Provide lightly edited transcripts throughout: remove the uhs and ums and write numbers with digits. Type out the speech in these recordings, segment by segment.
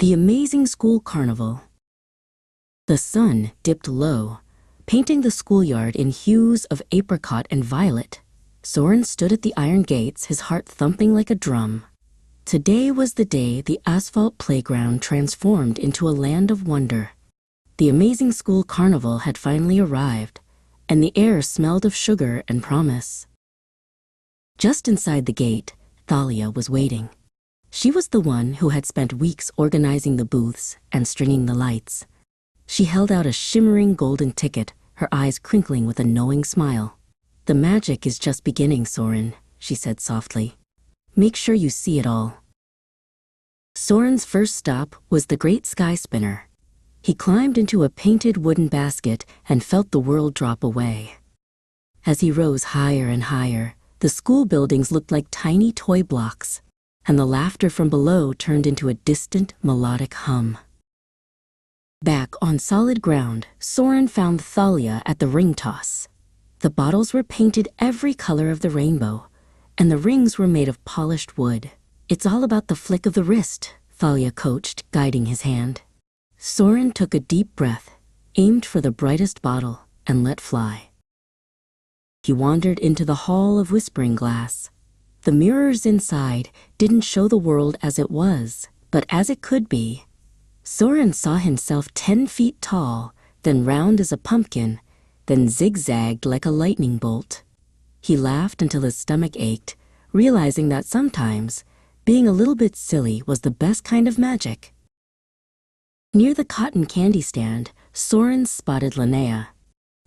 The amazing school carnival. The sun dipped low, painting the schoolyard in hues of apricot and violet. Soren stood at the iron gates, his heart thumping like a drum. Today was the day the asphalt playground transformed into a land of wonder. The amazing school carnival had finally arrived, and the air smelled of sugar and promise. Just inside the gate, Thalia was waiting. She was the one who had spent weeks organizing the booths and stringing the lights. She held out a shimmering golden ticket, her eyes crinkling with a knowing smile. "The magic is just beginning, Soren," she said softly. "Make sure you see it all." Soren's first stop was the great sky spinner. He climbed into a painted wooden basket and felt the world drop away. As he rose higher and higher, the school buildings looked like tiny toy blocks, and the laughter from below turned into a distant, melodic hum. Back on solid ground, Soren found Thalia at the ring toss. The bottles were painted every color of the rainbow, and the rings were made of polished wood. "It's all about the flick of the wrist," Thalia coached, guiding his hand. Soren took a deep breath, aimed for the brightest bottle, and let fly. He wandered into the hall of whispering glass. The mirrors inside didn't show the world as it was, but as it could be. Soren saw himself 10 feet tall, then round as a pumpkin, then zigzagged like a lightning bolt. He laughed until his stomach ached, realizing that sometimes being a little bit silly was the best kind of magic. Near the cotton candy stand, Soren spotted Linnea.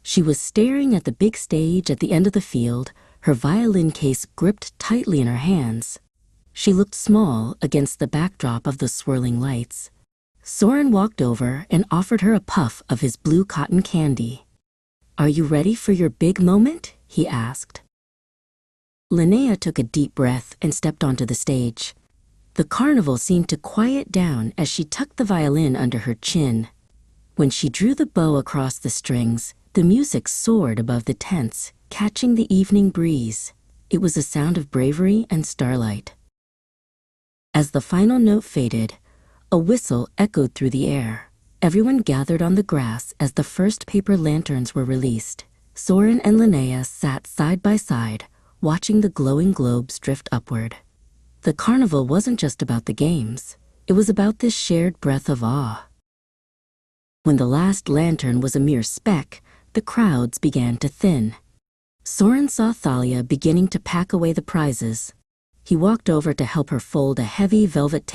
She was staring at the big stage at the end of the field, her violin case gripped tightly in her hands. She looked small against the backdrop of the swirling lights. Soren walked over and offered her a puff of his blue cotton candy. "Are you ready for your big moment?" he asked. Linnea took a deep breath and stepped onto the stage. The carnival seemed to quiet down as she tucked the violin under her chin. When she drew the bow across the strings, the music soared above the tents, catching the evening breeze. It was a sound of bravery and starlight. As the final note faded, a whistle echoed through the air. Everyone gathered on the grass as the first paper lanterns were released. Soren and Linnea sat side by side, watching the glowing globes drift upward. The carnival wasn't just about the games. It was about this shared breath of awe. When the last lantern was a mere speck, the crowds began to thin. Soren saw Thalia beginning to pack away the prizes. He walked over to help her fold a heavy velvet